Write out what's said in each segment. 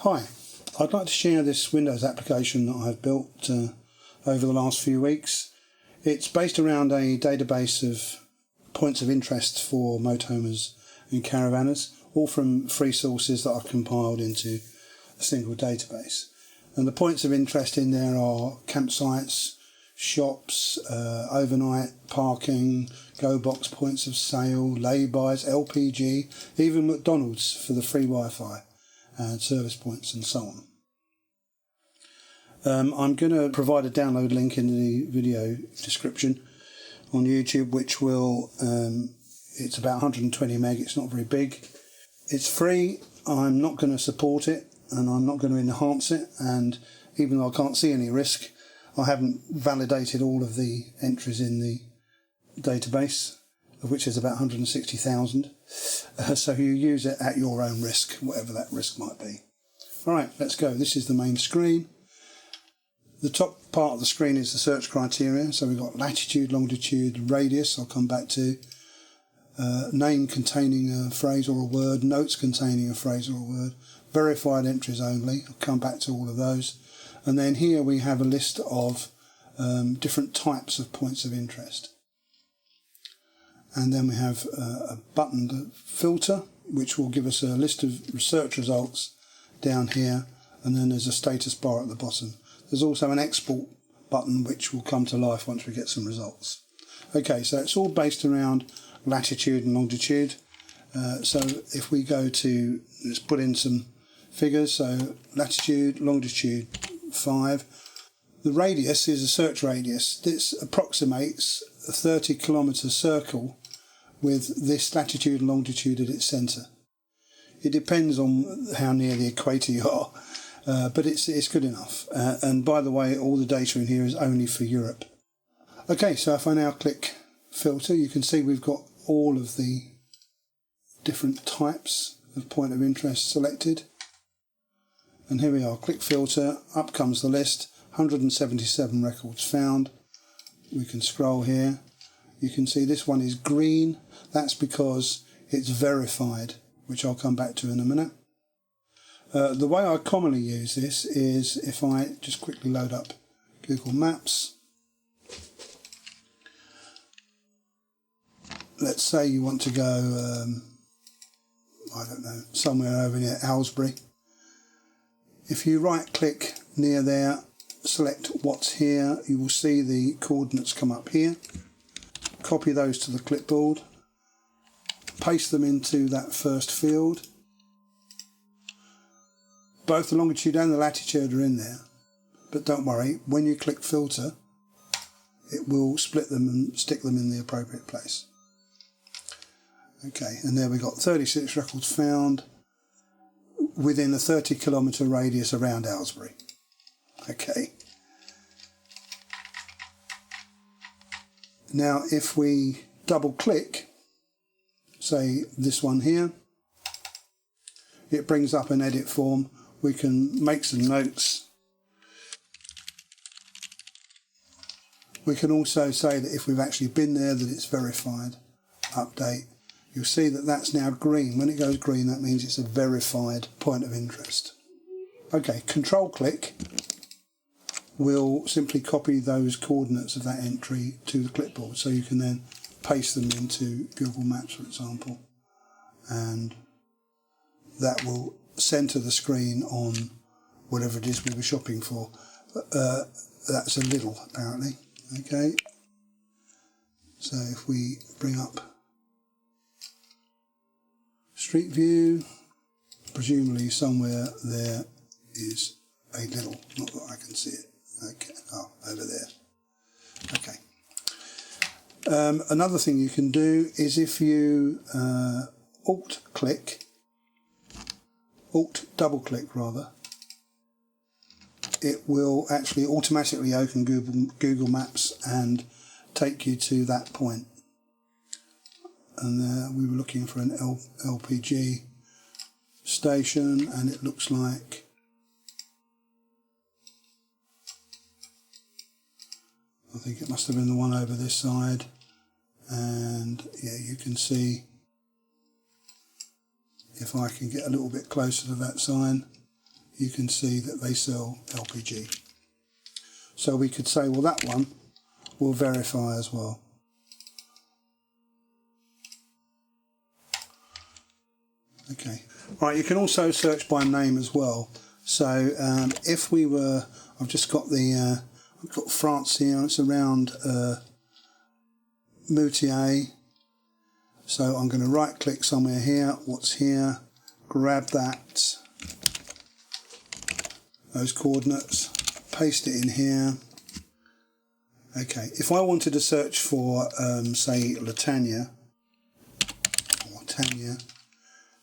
Hi, I'd like to share this Windows application that I've built over the last few weeks. It's based around a database of points of interest for motorhomes and caravanners, all from free sources that I've compiled into a single database. And the points of interest in there are campsites, shops, overnight parking, go box points of sale, lay-bys, LPG, even McDonald's for the free Wi-Fi, and service points and so on. I'm going to provide a download link in the video description on YouTube, which will, it's about 120 meg, it's not very big. It's free, I'm not going to support it and I'm not going to enhance it, and even though I can't see any risk, I haven't validated all of the entries in the database, of which is about 160,000. So you use it at your own risk, whatever that risk might be. Alright, let's go. This is the main screen. The top part of the screen is the search criteria. So we've got latitude, longitude, radius, I'll come back to. Name containing a phrase or a word, notes containing a phrase or a word, verified entries only, I'll come back to all of those. And then here we have a list of different types of points of interest. And then we have a button to filter, which will give us a list of search results down here, and then there's a status bar at the bottom. There's also an export button which will come to life once we get some results. Okay, so it's all based around latitude and longitude. So if we go to, let's put in some figures, so latitude, longitude 5. The radius is a search radius. This approximates a 30 kilometre circle with this latitude and longitude at its centre. It depends on how near the equator you are, but it's good enough. And by the way, all the data in here is only for Europe. Okay, so if I now click filter, you can see we've got all of the different types of point of interest selected. And here we are, click filter, up comes the list, 177 records found. We can scroll here. You can see this one is green. That's because it's verified, which I'll come back to in a minute. The way I commonly use this is if I just quickly load up Google Maps. Let's say you want to go, I don't know, somewhere over near Aylesbury. If you right click near there, select what's here, you will see the coordinates come up here. Copy those to the clipboard, paste them into that first field. Both the longitude and the latitude are in there, but don't worry, when you click filter, it will split them and stick them in the appropriate place. Okay, and there we got 36 records found within a 30 kilometre radius around Aylesbury. Okay. Now if we double click, say this one here, it brings up an edit form. We can make some notes. We can also say that if we've actually been there, that it's verified. Update. You'll see that that's now green. When it goes green, that means it's a verified point of interest. Okay, control click will simply copy those coordinates of that entry to the clipboard, so you can then paste them into Google Maps, for example, and that will centre the screen on whatever it is we were shopping for. That's a little, apparently. Okay, so if we bring up Street View, presumably somewhere there is a little, not that I can see it. Okay, oh, over there. Okay. Another thing you can do is if you Alt double click rather, it will actually automatically open Google Maps and take you to that point. And we were looking for an LPG station, and it looks like I think it must have been the one over this side, and yeah, you can see if I can get a little bit closer to that sign, you can see that they sell LPG. So we could say, well, that one will verify as well. Okay. Right, you can also search by name as well. So if we were, I've just got the, I've got France here, it's around Moutier. So I'm going to right click somewhere here, what's here, grab that, those coordinates, paste it in here. Okay, if I wanted to search for, say, Latania, or Tanya,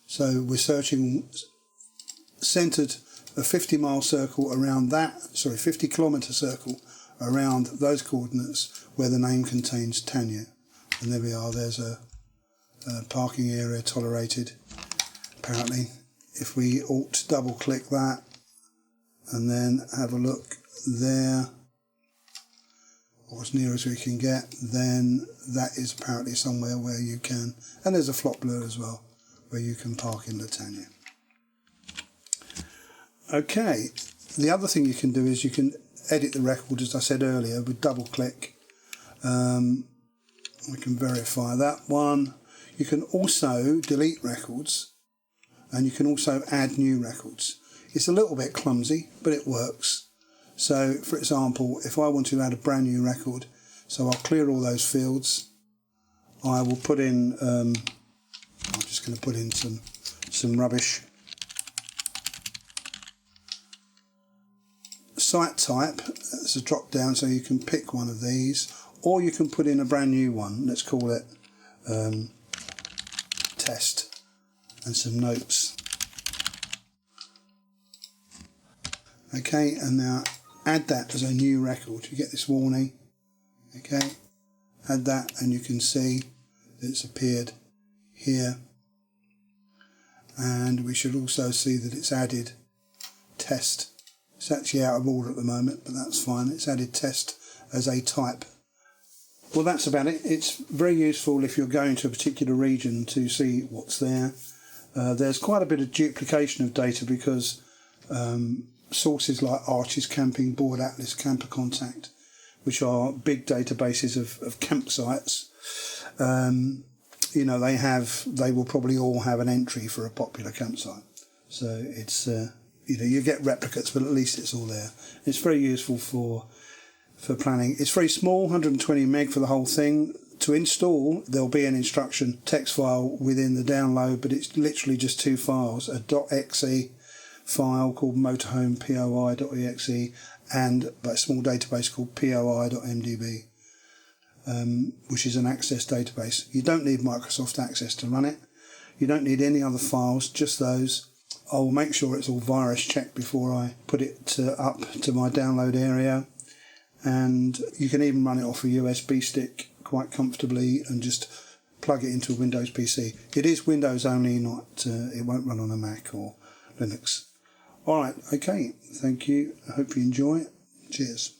so we're searching, centred a 50-mile circle around that, 50-kilometre circle around those coordinates where the name contains Tanya. And there we are, there's a parking area tolerated, apparently. If we alt double click that and then have a look there, or as near as we can get, then that is apparently somewhere where you can, and there's a flop blur as well, where you can park in Latania. Okay, the other thing you can do is you can edit the record, as I said earlier, with double click. We can verify that one. You can also delete records, and you can also add new records. It's a little bit clumsy, but it works. So, for example, if I want to add a brand new record, so I'll clear all those fields. I will put in, I'm just going to put in some rubbish. Site type, it's a drop down, so you can pick one of these, or you can put in a brand new one. Let's call it test, and some notes. Okay, and now add that as a new record. You get this warning. Okay, add that, and you can see that it's appeared here. And we should also see that it's added test. It's actually out of order at the moment, but that's fine. It's added test as a type. Well, that's about it. It's very useful if you're going to a particular region to see what's there. There's quite a bit of duplication of data because sources like Arches Camping, Board Atlas, Camper Contact, which are big databases of campsites, you know, they will probably all have an entry for a popular campsite. So it's, you know, you get replicates, but at least it's all there. It's very useful for planning. It's very small, 120 meg for the whole thing. To install, there'll be an instruction text file within the download, but it's literally just two files, a .exe file called Motorhome POI.exe and a small database called POI.mdb, which is an Access database. You don't need Microsoft Access to run it. You don't need any other files, just those. I'll make sure it's all virus checked before I put it up to my download area. And you can even run it off a USB stick quite comfortably and just plug it into a Windows PC. It is Windows only, not it won't run on a Mac or Linux. Alright, okay, thank you. I hope you enjoy it. Cheers.